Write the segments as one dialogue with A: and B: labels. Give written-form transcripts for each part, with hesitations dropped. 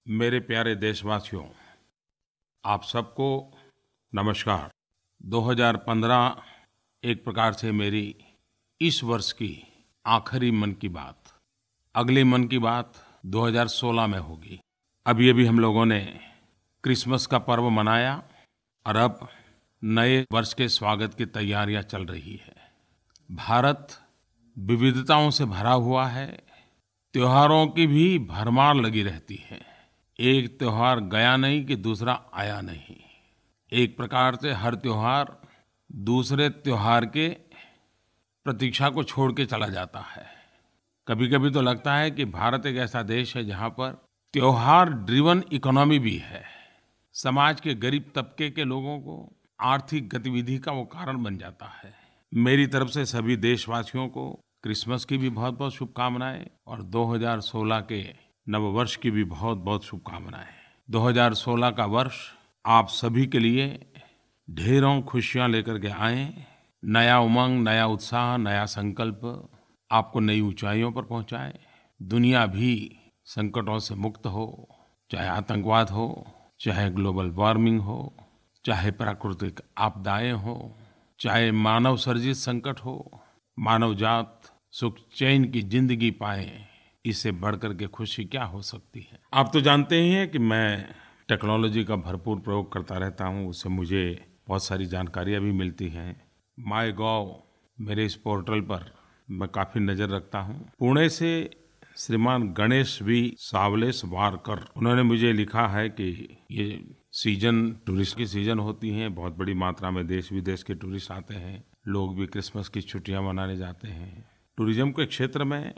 A: मेरे प्यारे देशवासियों, आप सबको नमस्कार। 2015 एक प्रकार से मेरी इस वर्ष की आखिरी मन की बात। अगली मन की बात 2016 में होगी। अभी-अभी हम लोगों ने क्रिसमस का पर्व मनाया और अब नए वर्ष के स्वागत की तैयारियां चल रही है। भारत विविधताओं से भरा हुआ है। त्योहारों की भी भरमार लगी रहती है। एक त्योहार गया नहीं कि दूसरा आया नहीं। एक प्रकार से हर त्योहार दूसरे त्योहार के प्रतीक्षा को छोड़ के चला जाता है। कभी-कभी तो लगता है कि भारत एक ऐसा देश है जहाँ पर त्योहार ड्रिवन इकोनॉमी भी है। समाज के गरीब तबके के लोगों को आर्थिक गतिविधि का वो कारण बन जाता है। मेरी तरफ से सभी देशवासियों को क्रिसमस की भी बहुत-बहुत शुभकामनाएं और 2016 के नववर्ष की भी बहुत-बहुत शुभकामनाएं। 2016 का वर्ष आप सभी के लिए ढेरों खुशियां लेकर के आए। नया उमंग, नया उत्साह, नया संकल्प आपको नई ऊंचाइयों पर पहुंचाए। दुनिया भी संकटों से मुक्त हो, चाहे आतंकवाद हो, चाहे ग्लोबल वार्मिंग हो, चाहे प्राकृतिक आपदाएं हो, चाहे मानव सर्जित संकट हो। मानव जात सुख चैन की जिंदगी पाए, इससे बढ़कर के खुशी क्या हो सकती है। आप तो जानते ही हैं कि मैं टेक्नोलॉजी का भरपूर प्रयोग करता रहता हूं। उससे मुझे बहुत सारी जानकारियां भी मिलती हैं। माईगोव मेरे इस पोर्टल पर मैं काफ़ी नज़र रखता हूं। पुणे से श्रीमान गणेश वी सावलेशवारकर, उन्होंने मुझे लिखा है कि ये सीजन टूरिस्ट की सीजन होती है। बहुत बड़ी मात्रा में देश विदेश के टूरिस्ट आते हैं। लोग भी क्रिसमस की छुट्टियां मनाने जाते हैं। टूरिज्म के क्षेत्र में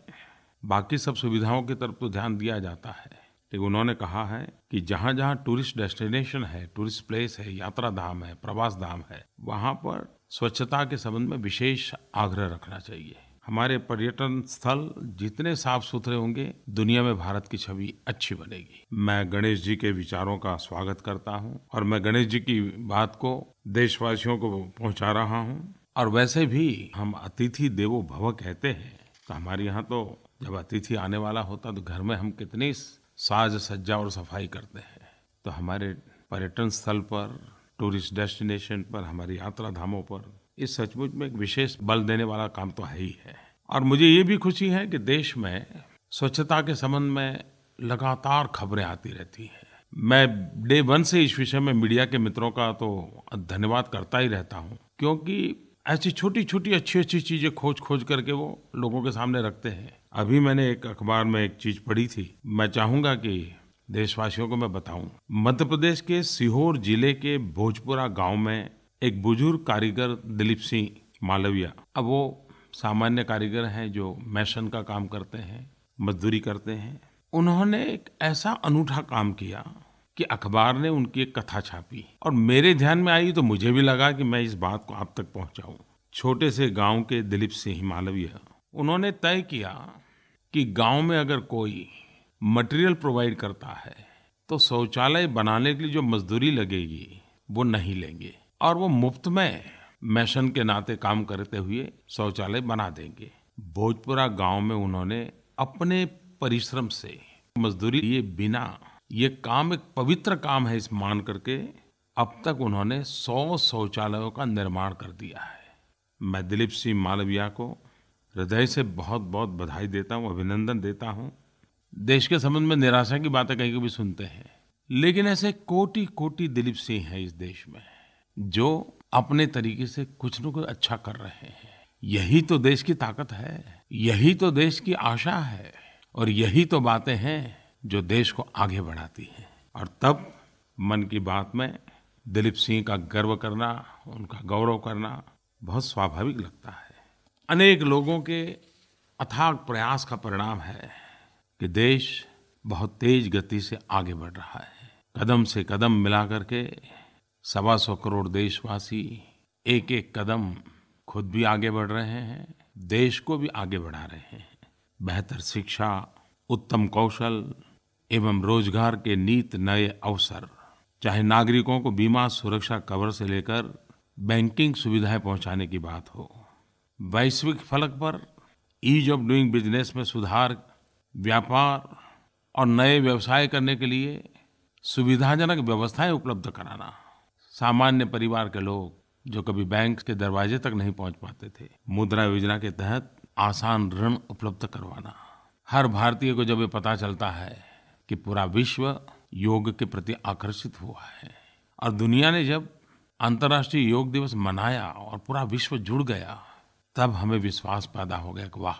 A: बाकी सब सुविधाओं की तरफ तो ध्यान दिया जाता है, लेकिन उन्होंने कहा है कि जहाँ-जहाँ टूरिस्ट डेस्टिनेशन है, टूरिस्ट प्लेस है, यात्रा धाम है, प्रवास धाम है, वहाँ पर स्वच्छता के संबंध में विशेष आग्रह रखना चाहिए। हमारे पर्यटन स्थल जितने साफ सुथरे होंगे, दुनिया में भारत की छवि अच्छी बनेगी। मैं गणेश जी के विचारों का स्वागत करता हूँ और मैं गणेश जी की बात को देशवासियों को पहुँचा रहा हूँ। और वैसे भी हम अतिथि देवो भव कहते हैं, तो हमारे यहाँ तो जब अतिथि आने वाला होता तो घर में हम कितनी साज सज्जा और सफाई करते हैं। तो हमारे पर्यटन स्थल पर, टूरिस्ट डेस्टिनेशन पर, हमारी यात्रा धामों पर इस सचमुच में एक विशेष बल देने वाला काम तो है ही है। और मुझे ये भी खुशी है कि देश में स्वच्छता के संबंध में लगातार खबरें आती रहती हैं। मैं डे वन से इस विषय में मीडिया के मित्रों का तो धन्यवाद करता ही रहता हूँ, क्योंकि ऐसी छोटी-छोटी अच्छी-अच्छी चीजें खोज करके वो लोगों के सामने रखते हैं। अभी मैंने एक अखबार में एक चीज पढ़ी थी, मैं चाहूंगा कि देशवासियों को मैं बताऊं। मध्य प्रदेश के सीहोर जिले के भोजपुरा गांव में एक बुजुर्ग कारीगर दिलीप सिंह मालविया, अब वो सामान्य कारीगर हैं जो मैशन का काम करते हैं, मजदूरी करते हैं। उन्होंने एक ऐसा अनूठा काम किया कि अखबार ने उनकी एक कथा छापी और मेरे ध्यान में आई, तो मुझे भी लगा कि मैं इस बात को आप तक पहुंचाऊं। छोटे से गांव के दिलीप सिंह मालविया, उन्होंने तय किया कि गांव में अगर कोई मटेरियल प्रोवाइड करता है तो शौचालय बनाने के लिए जो मजदूरी लगेगी वो नहीं लेंगे और वो मुफ्त में मैशन के नाते काम करते हुए शौचालय बना देंगे। भोजपुरा गांव में उन्होंने अपने परिश्रम से मजदूरी लिए बिना, ये काम एक पवित्र काम है इस मान करके, अब तक उन्होंने 100 शौचालयों का निर्माण कर दिया है। मैं दिलीप सिंह मालविया को हृदय से बहुत-बहुत बधाई देता हूँ, अभिनंदन देता हूँ। देश के संबंध में निराशा की बातें कहीं कभी सुनते हैं, लेकिन ऐसे कोटि-कोटि दिलीप सिंह हैं इस देश में जो अपने तरीके से कुछ न कुछ अच्छा कर रहे हैं। यही तो देश की ताकत है, यही तो देश की आशा है और यही तो बातें हैं जो देश को आगे बढ़ाती हैं। और तब मन की बात में दिलीप सिंह का गर्व करना, उनका गौरव करना बहुत स्वाभाविक लगता है। अनेक लोगों के अथाग प्रयास का परिणाम है कि देश बहुत तेज गति से आगे बढ़ रहा है। कदम से कदम मिला करके 125 करोड़ देशवासी एक-एक कदम खुद भी आगे बढ़ रहे हैं, देश को भी आगे बढ़ा रहे हैं। बेहतर शिक्षा, उत्तम कौशल एवं रोजगार के नित नए अवसर, चाहे नागरिकों को बीमा सुरक्षा कवर से लेकर बैंकिंग सुविधाएं पहुंचाने की बात हो, वैश्विक फलक पर ईज ऑफ डूइंग बिजनेस में सुधार, व्यापार और नए व्यवसाय करने के लिए सुविधाजनक व्यवस्थाएं उपलब्ध कराना। सामान्य परिवार के लोग जो कभी बैंक के दरवाजे तक नहीं पहुंच पाते थे, मुद्रा योजना के तहत आसान ऋण उपलब्ध करवाना। हर भारतीय को जब ये पता चलता है कि पूरा विश्व योग के प्रति आकर्षित हुआ है और दुनिया ने जब अंतर्राष्ट्रीय योग दिवस मनाया और पूरा विश्व जुड़ गया, तब हमें विश्वास पैदा हो गया कि वाह,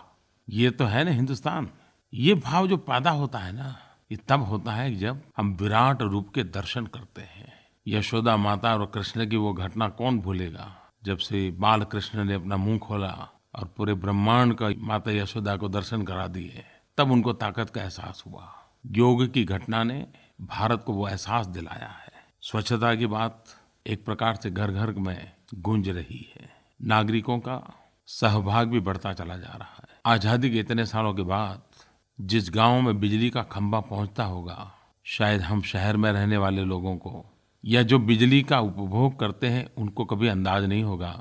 A: ये तो है ना हिंदुस्तान। ये भाव जो पैदा होता है ना, ये तब होता है जब हम विराट रूप के दर्शन करते हैं। यशोदा माता और कृष्ण की वो घटना कौन भूलेगा, जब से बाल कृष्ण ने अपना मुंह खोला और पूरे ब्रह्मांड का माता यशोदा को दर्शन करा दिए, तब उनको ताकत का एहसास हुआ। योग की घटना ने भारत को वो एहसास दिलाया है। स्वच्छता की बात एक प्रकार से घर घर में गूंज रही है। नागरिकों का सहभाग भी बढ़ता चला जा रहा है। आज़ादी के इतने सालों के बाद जिस गांव में बिजली का खंभा पहुंचता होगा, शायद हम शहर में रहने वाले लोगों को या जो बिजली का उपभोग करते हैं उनको कभी अंदाज नहीं होगा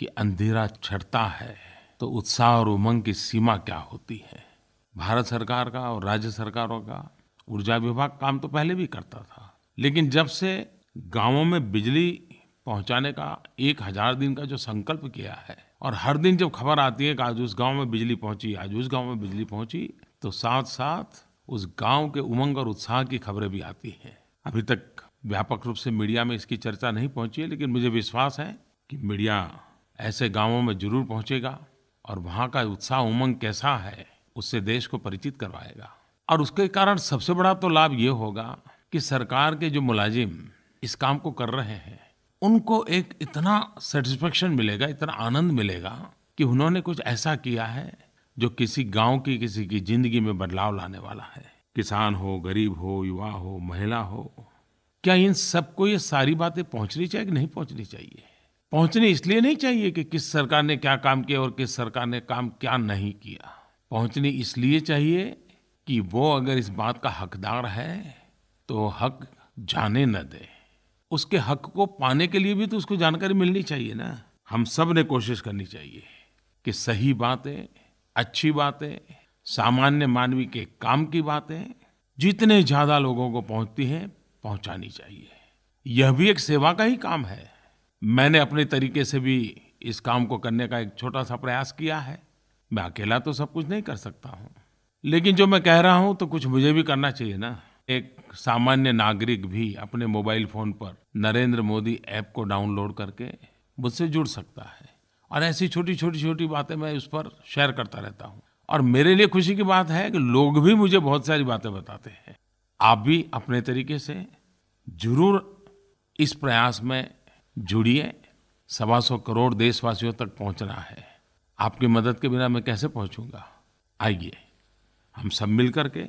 A: कि अंधेरा छंटता है तो उत्साह और उमंग की सीमा क्या होती है। भारत सरकार का और राज्य सरकारों का ऊर्जा विभाग काम तो पहले भी करता था, लेकिन जब से गांवों में बिजली पहुंचाने का 1000 दिन का जो संकल्प किया है और हर दिन जब खबर आती है कि आज उस गांव में बिजली पहुंची, आज उस गांव में बिजली पहुंची, तो साथ साथ उस गांव के उमंग और उत्साह की खबरें भी आती हैं। अभी तक व्यापक रूप से मीडिया में इसकी चर्चा नहीं पहुंची है, लेकिन मुझे विश्वास है कि मीडिया ऐसे गांवों में जरूर पहुंचेगा और वहाँ का उत्साह उमंग कैसा है उससे देश को परिचित करवाएगा। और उसके कारण सबसे बड़ा तो लाभ ये होगा कि सरकार के जो मुलाजिम इस काम को कर रहे हैं, उनको एक इतना सेटिस्फेक्शन मिलेगा, इतना आनंद मिलेगा कि उन्होंने कुछ ऐसा किया है जो किसी गांव की, किसी की जिंदगी में बदलाव लाने वाला है। किसान हो, गरीब हो, युवा हो, महिला हो, क्या इन सबको ये सारी बातें पहुंचनी चाहिए कि नहीं पहुंचनी चाहिए? पहुंचनी इसलिए नहीं चाहिए कि किस सरकार ने क्या काम किया और किस सरकार ने काम क्या नहीं किया। पहुंचनी इसलिए चाहिए कि वो अगर इस बात का हकदार है तो हक जाने न दे। उसके हक को पाने के लिए भी तो उसको जानकारी मिलनी चाहिए ना। हम सब ने कोशिश करनी चाहिए कि सही बातें, अच्छी बातें, सामान्य मानवी के काम की बातें जितने ज्यादा लोगों को पहुंचती हैं, पहुंचानी चाहिए। यह भी एक सेवा का ही काम है। मैंने अपने तरीके से भी इस काम को करने का एक छोटा सा प्रयास किया है। मैं अकेला तो सब कुछ नहीं कर सकता हूँ, लेकिन जो मैं कह रहा हूँ तो कुछ मुझे भी करना चाहिए ना। एक सामान्य नागरिक भी अपने मोबाइल फोन पर नरेंद्र मोदी ऐप को डाउनलोड करके मुझसे जुड़ सकता है और ऐसी छोटी बातें मैं उस पर शेयर करता रहता हूँ। और मेरे लिए खुशी की बात है कि लोग भी मुझे बहुत सारी बातें बताते हैं। आप भी अपने तरीके से जरूर इस प्रयास में जुड़िए। 125 करोड़ देशवासियों तक पहुंचना है। आपकी मदद के बिना मैं कैसे पहुंचूंगा? आइए हम सब मिलकर के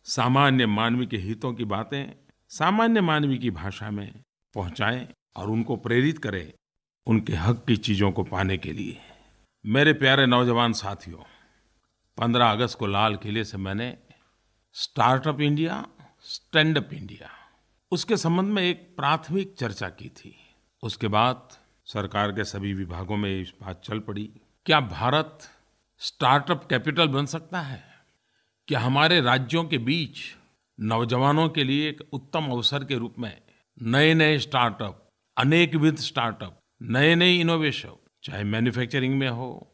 A: सामान्य मानवी के हितों की बातें सामान्य मानवी की भाषा में पहुंचाएं और उनको प्रेरित करें उनके हक की चीजों को पाने के लिए। मेरे प्यारे नौजवान साथियों, 15 अगस्त को लाल किले से मैंने startup India, stand up India, उसके संबंध में एक प्राथमिक चर्चा की थी। उसके बाद सरकार के सभी विभागों में इस बात चल पड़ी, क्या भारत स्टार्टअप कैपिटल बन सकता है? क्या हमारे राज्यों के बीच नौजवानों के लिए एक उत्तम अवसर के रूप में नए नए स्टार्टअप, अनेकविध स्टार्टअप, नए नए इनोवेशन, चाहे मैन्युफैक्चरिंग में हो,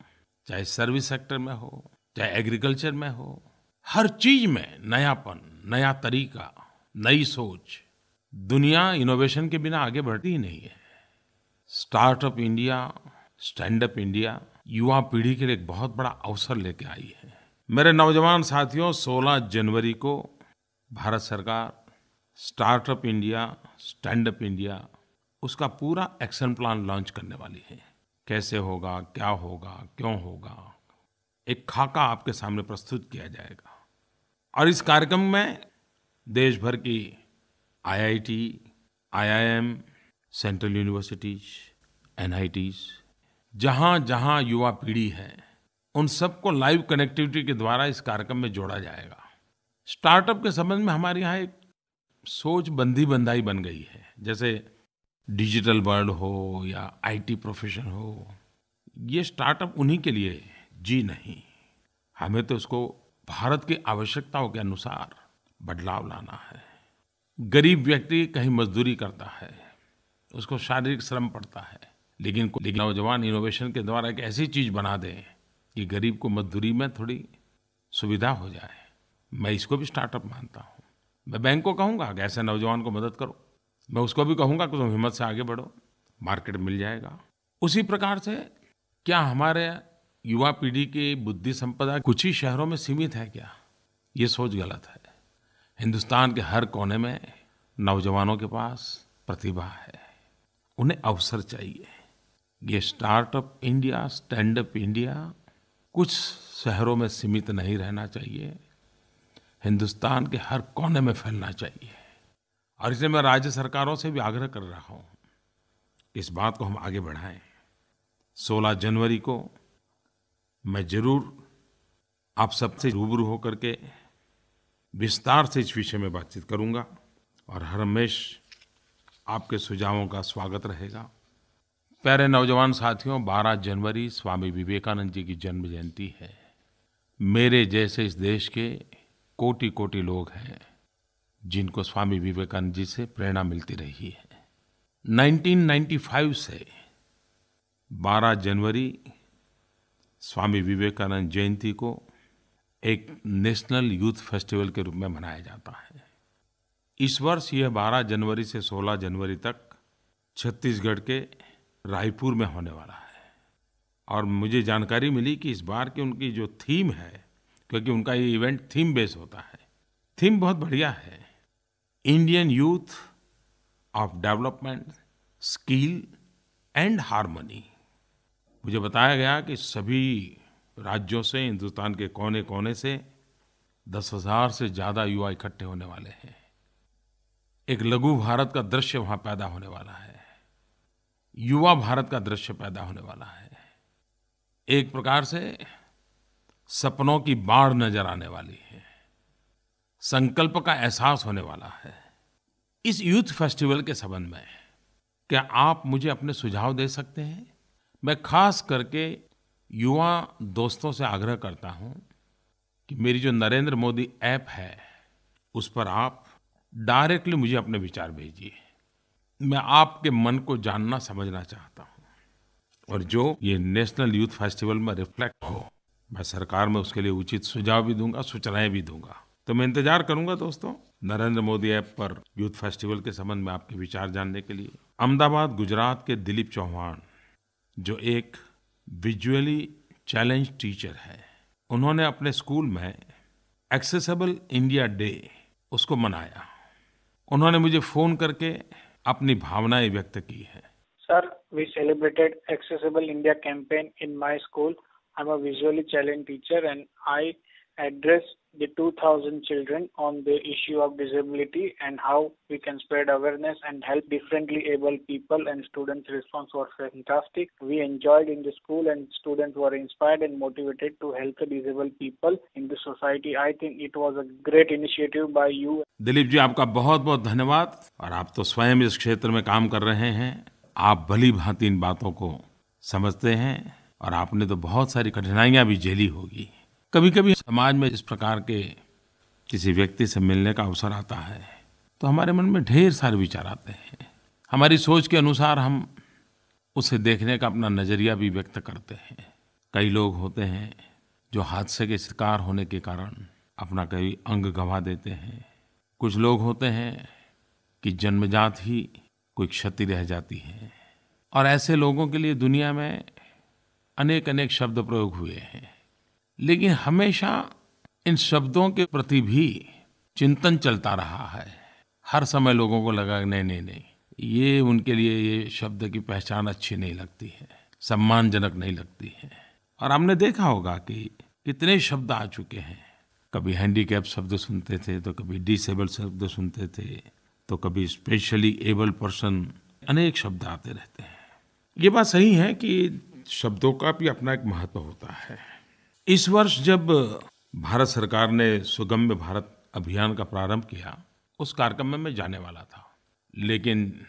A: चाहे सर्विस सेक्टर में हो, चाहे एग्रीकल्चर में हो, हर चीज में नयापन, नया तरीका, नई सोच। दुनिया इनोवेशन के बिना आगे बढ़ती ही नहीं है। Startup India, stand up India युवा पीढ़ी के लिए एक बहुत बड़ा अवसर लेके आई है। मेरे नौजवान साथियों, 16 जनवरी को भारत सरकार startup India, stand up India, उसका पूरा एक्शन प्लान लॉन्च करने वाली है। कैसे होगा, क्या होगा, क्यों होगा, एक खाका आपके सामने प्रस्तुत किया जाएगा। और इस कार्यक्रम में देश भर की IIT, IIM, central universities, NITs, जहाँ युवा पीढ़ी है, उन सबको लाइव कनेक्टिविटी के द्वारा इस कार्यक्रम में जोड़ा जाएगा। स्टार्टअप के संबंध में हमारे यहाँ एक सोच बंधी बंधाई बन गई है। जैसे डिजिटल वर्ल्ड हो या आईटी प्रोफेशन हो, ये स्टार्टअप उन्हीं के लिए जी नहीं। हमें तो उसको भारत की आवश्यकताओं के अनुसार बदलाव लाना है। गरीब व्यक्ति कहीं मजदूरी करता है, उसको शारीरिक श्रम पड़ता है, लेकिन नौजवान इनोवेशन के द्वारा एक ऐसी चीज़ बना दें कि गरीब को मजदूरी में थोड़ी सुविधा हो जाए। मैं इसको भी स्टार्टअप मानता हूँ। मैं बैंक को कहूँगा कि ऐसे नौजवान को मदद करो। मैं उसको भी कहूँगा कि तुम हिम्मत से आगे बढ़ो, मार्केट मिल जाएगा। उसी प्रकार से क्या हमारे युवा पीढ़ी की बुद्धि संपदा कुछ ही शहरों में सीमित है क्या? ये सोच गलत है। हिंदुस्तान के हर कोने में नौजवानों के पास प्रतिभा है, उन्हें अवसर चाहिए। ये startup India, stand up India कुछ शहरों में सीमित नहीं रहना चाहिए, हिंदुस्तान के हर कोने में फैलना चाहिए। और इसलिए मैं राज्य सरकारों से भी आग्रह कर रहा हूँ, इस बात को हम आगे बढ़ाएं। 16 जनवरी को मैं ज़रूर आप सबसे रूबरू होकर के विस्तार से इस विषय में बातचीत करूँगा और हर हमेशा आपके सुझावों का स्वागत रहेगा। प्यारे नौजवान साथियों, 12 जनवरी स्वामी विवेकानंद जी की जन्म जयंती है। मेरे जैसे इस देश के कोटि-कोटि लोग हैं जिनको स्वामी विवेकानंद जी से प्रेरणा मिलती रही है। 1995 से 12 जनवरी स्वामी विवेकानंद जयंती को एक नेशनल यूथ फेस्टिवल के रूप में मनाया जाता है। इस वर्ष यह 12 जनवरी से 16 जनवरी तक छत्तीसगढ़ के रायपुर में होने वाला है। और मुझे जानकारी मिली कि इस बार की उनकी जो थीम है, क्योंकि उनका ये इवेंट थीम बेस होता है, थीम बहुत बढ़िया है। Indian youth of development, skill and harmony. मुझे बताया गया कि सभी राज्यों से, हिंदुस्तान के कोने-कोने से 10,000 से ज़्यादा युवा इकट्ठे होने वाले हैं। एक लघु भारत का दृश्य वहाँ पैदा होने वाला है, युवा भारत का दृश्य पैदा होने वाला है। एक प्रकार से सपनों की बाढ़ नजर आने वाली है, संकल्प का एहसास होने वाला है। इस यूथ फेस्टिवल के संबंध में क्या आप मुझे अपने सुझाव दे सकते हैं? मैं खास करके युवा दोस्तों से आग्रह करता हूं कि मेरी जो नरेंद्र मोदी ऐप है, उस पर आप डायरेक्टली मुझे अपने विचार भेजिए। मैं आपके मन को जानना समझना चाहता हूं और जो ये नेशनल यूथ फेस्टिवल में रिफ्लेक्ट हो, मैं सरकार में उसके लिए उचित सुझाव भी दूंगा, सूचनाएं भी दूंगा। तो मैं इंतजार करूंगा दोस्तों, नरेंद्र मोदी ऐप पर यूथ फेस्टिवल के संबंध में आपके विचार जानने के लिए। अहमदाबाद, गुजरात के दिलीप चौहान, जो एक विजुअली चैलेंज टीचर है, उन्होंने अपने स्कूल में एक्सेसिबल इंडिया डे उसको मनाया। उन्होंने मुझे फ़ोन करके अपनी भावनाएं व्यक्त की है।
B: Sir, we celebrated Accessible India campaign in my school. I'm a visually challenged teacher and I address the 2,000 children on the issue of disability and how we can spread awareness and help differently able people, and students' response was fantastic. We enjoyed in the school and students were inspired and motivated to help the disabled people in the society. I think it was a great initiative by you.
A: Dilip ji, आपका बहुत बहुत धन्यवाद। और आप तो स्वयं इस क्षेत्र में काम कर रहे हैं, आप भली भांति इन बातों को समझते हैं और आपने तो बहुत सारी कठिनाइयां भी झेली होगी। कभी-कभी समाज में इस प्रकार के किसी व्यक्ति से मिलने का अवसर आता है तो हमारे मन में ढेर सारे विचार आते हैं। हमारी सोच के अनुसार हम उसे देखने का अपना नजरिया भी व्यक्त करते हैं। कई लोग होते हैं जो हादसे के शिकार होने के कारण अपना कई अंग गंवा देते हैं। कुछ लोग होते हैं कि जन्मजात ही कोई क्षति रह जाती है। और ऐसे लोगों के लिए दुनिया में अनेक अनेक शब्द प्रयोग हुए हैं, लेकिन हमेशा इन शब्दों के प्रति भी चिंतन चलता रहा है। हर समय लोगों को लगा नहीं नहीं नहीं, ये उनके लिए ये शब्द की पहचान अच्छी नहीं लगती है, सम्मानजनक नहीं लगती है। और हमने देखा होगा कि कितने शब्द आ चुके हैं। कभी हैंडीकैप शब्द सुनते थे, तो कभी डिसेबल शब्द सुनते थे, तो कभी स्पेशली एबल पर्सन, अनेक शब्द आते रहते हैं। ये बात सही है कि शब्दों का भी अपना एक महत्व होता है। इस वर्ष जब भारत सरकार ने सुगम्य भारत अभियान का प्रारंभ किया, उस कार्यक्रम में मैं जाने वाला था, लेकिन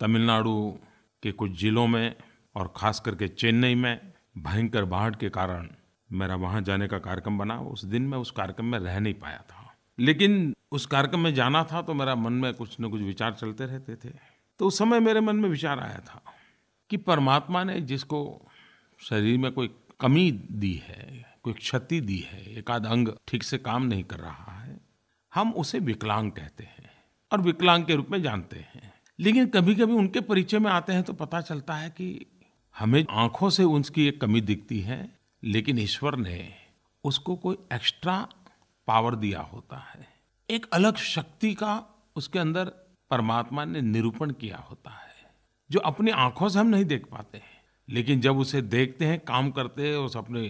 A: तमिलनाडु के कुछ जिलों में और खास करके चेन्नई में भयंकर बाढ़ के कारण मेरा वहाँ जाने का कार्यक्रम बना। उस दिन मैं उस कार्यक्रम में रह नहीं पाया था, लेकिन उस कार्यक्रम में जाना था तो मेरा मन में कुछ न कुछ विचार चलते रहते थे। तो उस समय मेरे मन में विचार आया था कि परमात्मा ने जिसको शरीर में कोई कमी दी है, कोई क्षति दी है, एक आध अंग ठीक से काम नहीं कर रहा है, हम उसे विकलांग कहते हैं और विकलांग के रूप में जानते हैं। लेकिन कभी-कभी उनके परिचय में आते हैं तो पता चलता है कि हमें आँखों से उसकी एक कमी दिखती है, लेकिन ईश्वर ने उसको कोई एक्स्ट्रा पावर दिया होता है। एक अलग शक्ति का उसके अंदर परमात्मा ने निरूपण किया होता है, जो अपनी आँखों से हम नहीं देख पाते हैं। लेकिन जब उसे देखते हैं, काम करते हैं, उस अपने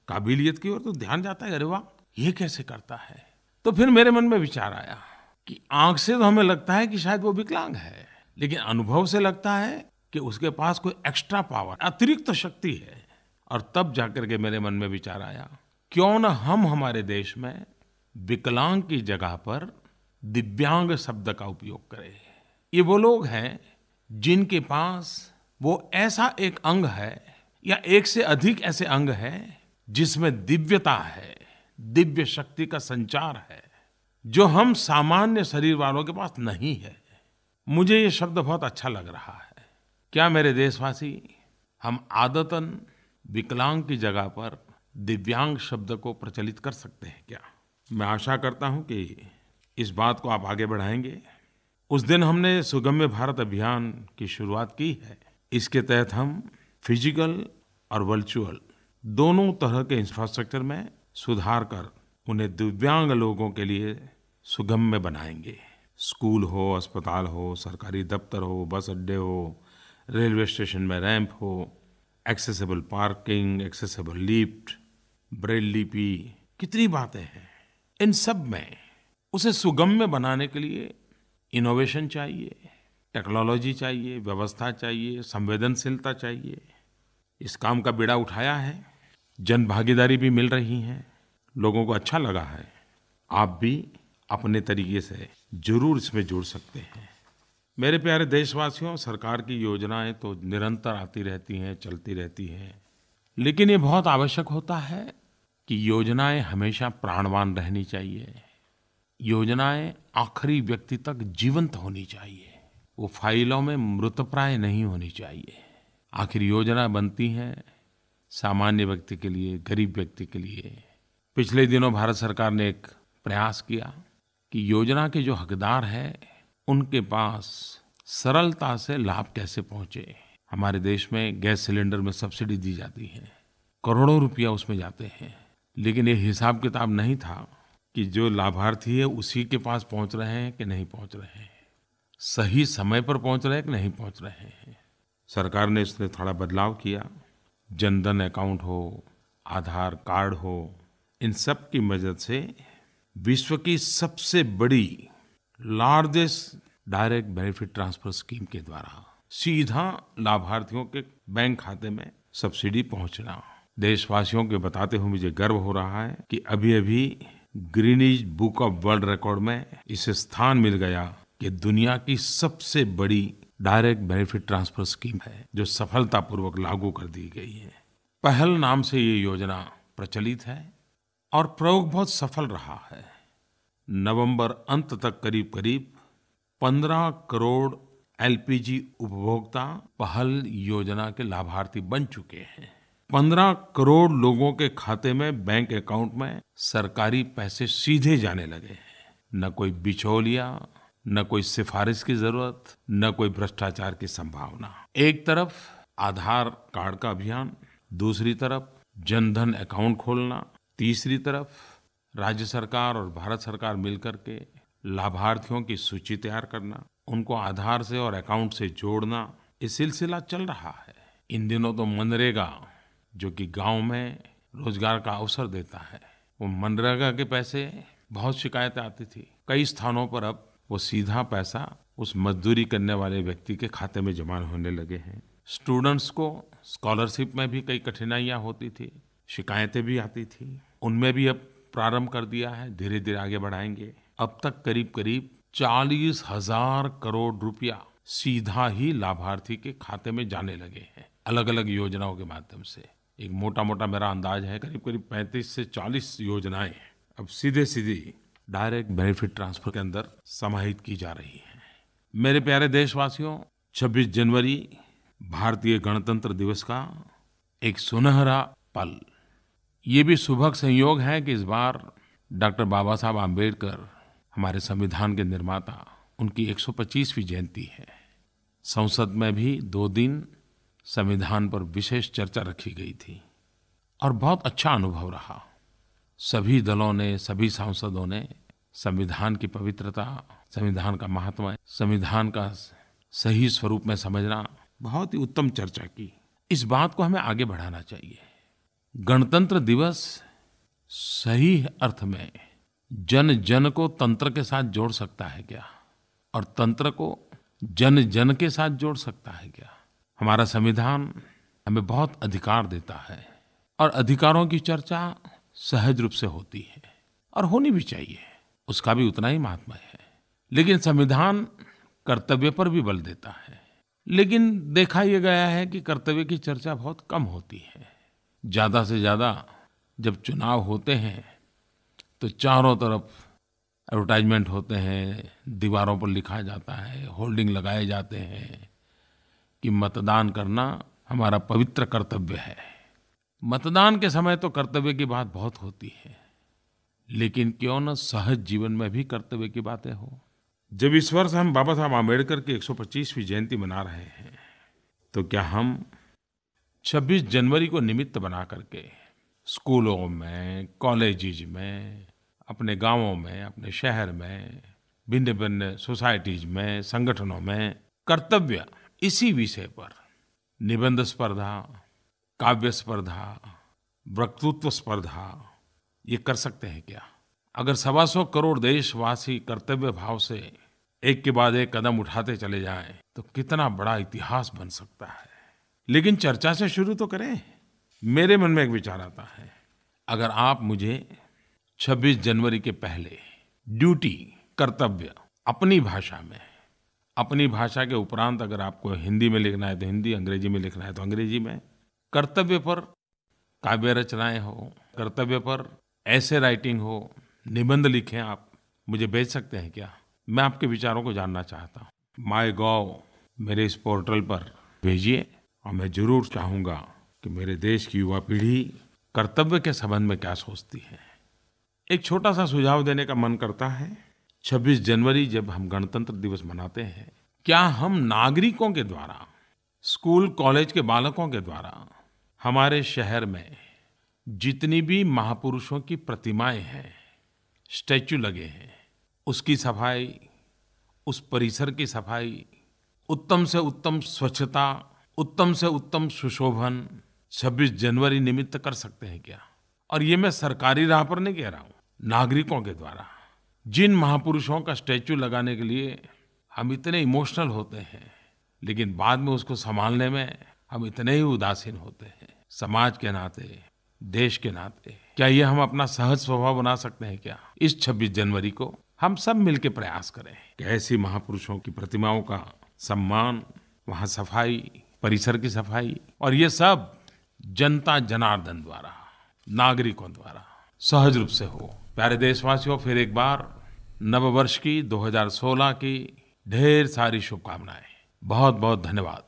A: काबिलियत की ओर तो ध्यान जाता है, अरे वाह, ये कैसे करता है। तो फिर मेरे मन में विचार आया कि आँख से तो हमें लगता है कि शायद वो विकलांग है, लेकिन अनुभव से लगता है कि उसके पास कोई एक्स्ट्रा पावर, अतिरिक्त शक्ति है। और तब जाकर के मेरे मन में विचार आया, क्यों न हम हमारे देश में विकलांग की जगह पर दिव्यांग शब्द का उपयोग करें। ये वो लोग हैं जिनके पास वो ऐसा एक अंग है या एक से अधिक ऐसे अंग हैं जिसमें दिव्यता है, दिव्य शक्ति का संचार है, जो हम सामान्य शरीर वालों के पास नहीं है। मुझे ये शब्द बहुत अच्छा लग रहा है। क्या मेरे देशवासी, हम आदतन विकलांग की जगह पर दिव्यांग शब्द को प्रचलित कर सकते हैं क्या? मैं आशा करता हूं कि इस बात को आप आगे बढ़ाएंगे। उस दिन हमने सुगम्य भारत अभियान की शुरुआत की है। इसके तहत हम फिजिकल और वर्चुअल दोनों तरह के इंफ्रास्ट्रक्चर में सुधार कर उन्हें दिव्यांग लोगों के लिए सुगम्य बनाएंगे। स्कूल हो, अस्पताल हो, सरकारी दफ्तर हो, बस अड्डे हो, रेलवे स्टेशन में रैंप हो, accessible parking, accessible lift, Braille लिपि, कितनी बातें हैं। इन सब में उसे सुगम्य बनाने के लिए इनोवेशन चाहिए, टेक्नोलॉजी चाहिए, व्यवस्था चाहिए, संवेदनशीलता चाहिए। इस काम का बीड़ा उठाया है, जन भागीदारी भी मिल रही है, लोगों को अच्छा लगा है। आप भी अपने तरीके से जरूर इसमें जुड़ सकते हैं। मेरे प्यारे देशवासियों, सरकार की योजनाएं तो निरंतर आती रहती हैं, चलती रहती हैं, लेकिन ये बहुत आवश्यक होता है कि योजनाएं हमेशा प्राणवान रहनी चाहिए। योजनाएं आखिरी व्यक्ति तक जीवंत होनी चाहिए, वो फाइलों में मृतप्राय नहीं होनी चाहिए। आखिर योजना बनती है सामान्य व्यक्ति के लिए, गरीब व्यक्ति के लिए। पिछले दिनों भारत सरकार ने एक प्रयास किया कि योजना के जो हकदार हैं उनके पास सरलता से लाभ कैसे पहुंचे। हमारे देश में गैस सिलेंडर में सब्सिडी दी जाती है, करोड़ों रुपया उसमें जाते हैं, लेकिन ये हिसाब किताब नहीं था कि जो लाभार्थी है उसी के पास पहुंच रहे हैं कि नहीं पहुंच रहे हैं, सही समय पर पहुंच रहे हैं कि नहीं पहुंच रहे हैं। सरकार ने इसमें थोड़ा बदलाव किया। जनधन अकाउंट हो, आधार कार्ड हो, इन सब की मदद से विश्व की सबसे बड़ी largest direct benefit transfer scheme के द्वारा सीधा लाभार्थियों के बैंक खाते में सब्सिडी पहुंचना। देशवासियों के बताते हुए मुझे गर्व हो रहा है कि अभी-अभी Guinness book of world record में इसे स्थान मिल गया कि दुनिया की सबसे बड़ी डायरेक्ट बेनिफिट ट्रांसफर स्कीम है जो सफलतापूर्वक लागू कर दी गई है। पहल नाम से ये योजना प्रचलित है और प्रयोग बहुत सफल रहा है। नवंबर अंत तक करीब-करीब 15 करोड़ एलपीजी उपभोक्ता पहल योजना के लाभार्थी बन चुके हैं। 15 करोड़ लोगों के खाते में, बैंक अकाउंट में सरकारी पैसे सीधे जाने लगे हैं। न कोई बिचौलिया, न कोई सिफारिश की जरूरत, न कोई भ्रष्टाचार की संभावना। एक तरफ आधार कार्ड का अभियान, दूसरी तरफ जनधन अकाउंट खोलना, तीसरी तरफ राज्य सरकार और भारत सरकार मिलकर के लाभार्थियों की सूची तैयार करना, उनको आधार से और अकाउंट से जोड़ना। ये सिलसिला चल रहा है। इन दिनों तो मनरेगा, जो कि गांव में रोजगार का अवसर देता है, वो मनरेगा के पैसे बहुत शिकायतें आती थी। कई स्थानों पर अब वो सीधा पैसा उस मजदूरी करने वाले व्यक्ति के खाते में जमा होने लगे हैं। स्टूडेंट्स को स्कॉलरशिप में भी कई कठिनाइयां होती थी, शिकायतें भी आती थी, उनमें भी अब प्रारंभ कर दिया है, धीरे धीरे आगे बढ़ाएंगे। अब तक करीब-करीब 40,000 करोड़ रुपया सीधा ही लाभार्थी के खाते में जाने लगे हैं, अलग अलग योजनाओं के माध्यम से। एक मोटा मोटा मेरा अंदाज है करीब-करीब 35 से 40 योजनाएं अब सीधे सीधी डायरेक्ट बेनिफिट ट्रांसफर के अंदर समाहित की जा रही है। मेरे प्यारे देशवासियों, 26 जनवरी भारतीय गणतंत्र दिवस का एक सुनहरा पल। ये भी सुभग संयोग है कि इस बार डॉक्टर बाबा साहब आम्बेडकर, हमारे संविधान के निर्माता, उनकी 125वीं जयंती है। संसद में भी 2 दिन संविधान पर विशेष चर्चा रखी गई थी और बहुत अच्छा अनुभव रहा। सभी दलों ने, सभी सांसदों ने संविधान की पवित्रता, संविधान का महात्मा, संविधान का सही स्वरूप में समझना, बहुत ही उत्तम चर्चा की। इस बात को हमें आगे बढ़ाना चाहिए। गणतंत्र दिवस सही अर्थ में जन जन को तंत्र के साथ जोड़ सकता है क्या, और तंत्र को जन जन के साथ जोड़ सकता है क्या? हमारा संविधान हमें बहुत अधिकार देता है और अधिकारों की चर्चा सहज रूप से होती है और होनी भी चाहिए, उसका भी उतना ही महात्मा है। लेकिन संविधान कर्तव्य पर भी बल देता है। लेकिन देखा ये गया है कि कर्तव्य की चर्चा बहुत कम होती है। ज़्यादा से ज़्यादा जब चुनाव होते हैं तो चारों तरफ एडवर्टाइजमेंट होते हैं, दीवारों पर लिखा जाता है, होर्डिंग लगाए जाते हैं कि मतदान करना हमारा पवित्र कर्तव्य है। मतदान के समय तो कर्तव्य की बात बहुत होती है, लेकिन क्यों न सहज जीवन में भी कर्तव्य की बातें हो। जब इस वर्ष हम बाबा साहब आम्बेडकर की 125वीं जयंती मना रहे हैं, तो क्या हम 26 जनवरी को निमित्त बना करके स्कूलों में, कॉलेजेस में, अपने गांवों में, अपने शहर में, भिन्न भिन्न सोसाइटीज में, संगठनों में कर्तव्य, इसी विषय पर निबंध स्पर्धा, काव्य स्पर्धा, वक्तृत्व स्पर्धा, ये कर सकते हैं क्या? अगर 125 करोड़ देशवासी कर्तव्य भाव से एक के बाद एक कदम उठाते चले जाएं, तो कितना बड़ा इतिहास बन सकता है। लेकिन चर्चा से शुरू तो करें। मेरे मन में एक विचार आता है, अगर आप मुझे 26 जनवरी के पहले ड्यूटी, कर्तव्य, अपनी भाषा में, अपनी भाषा के उपरांत अगर आपको हिंदी में लिखना है तो हिंदी, अंग्रेजी में लिखना है तो अंग्रेजी में, कर्तव्य पर काव्य रचनाएं हो, कर्तव्य पर ऐसे राइटिंग हो, निबंध लिखें, आप मुझे भेज सकते हैं क्या? मैं आपके विचारों को जानना चाहता हूँ। माईगोव मेरे इस पोर्टल पर भेजिए और मैं जरूर चाहूँगा कि मेरे देश की युवा पीढ़ी कर्तव्य के संबंध में क्या सोचती है। एक छोटा सा सुझाव देने का मन करता है। 26 जनवरी जब हम गणतंत्र दिवस मनाते हैं, क्या हम नागरिकों के द्वारा, स्कूल कॉलेज के बालकों के द्वारा हमारे शहर में जितनी भी महापुरुषों की प्रतिमाएं हैं, स्टैच्यू लगे हैं, उसकी सफाई, उस परिसर की सफाई, उत्तम से उत्तम स्वच्छता, उत्तम से उत्तम सुशोभन 26 जनवरी निमित्त कर सकते हैं क्या? और ये मैं सरकारी राह पर नहीं कह रहा हूँ, नागरिकों के द्वारा। जिन महापुरुषों का स्टैच्यू लगाने के लिए हम इतने इमोशनल होते हैं, लेकिन बाद में उसको संभालने में हम इतने ही उदासीन होते हैं, समाज के नाते, देश के नाते, क्या ये हम अपना सहज स्वभाव बना सकते हैं क्या? इस 26 जनवरी को हम सब मिलकर प्रयास करें कि ऐसी महापुरुषों की प्रतिमाओं का सम्मान, वहाँ सफाई, परिसर की सफाई, और ये सब जनता जनार्दन द्वारा, नागरिकों द्वारा सहज रूप से हो। प्यारे देशवासियों, फिर एक बार नव वर्ष की 2016 की ढेर सारी शुभकामनाएं। बहुत बहुत धन्यवाद।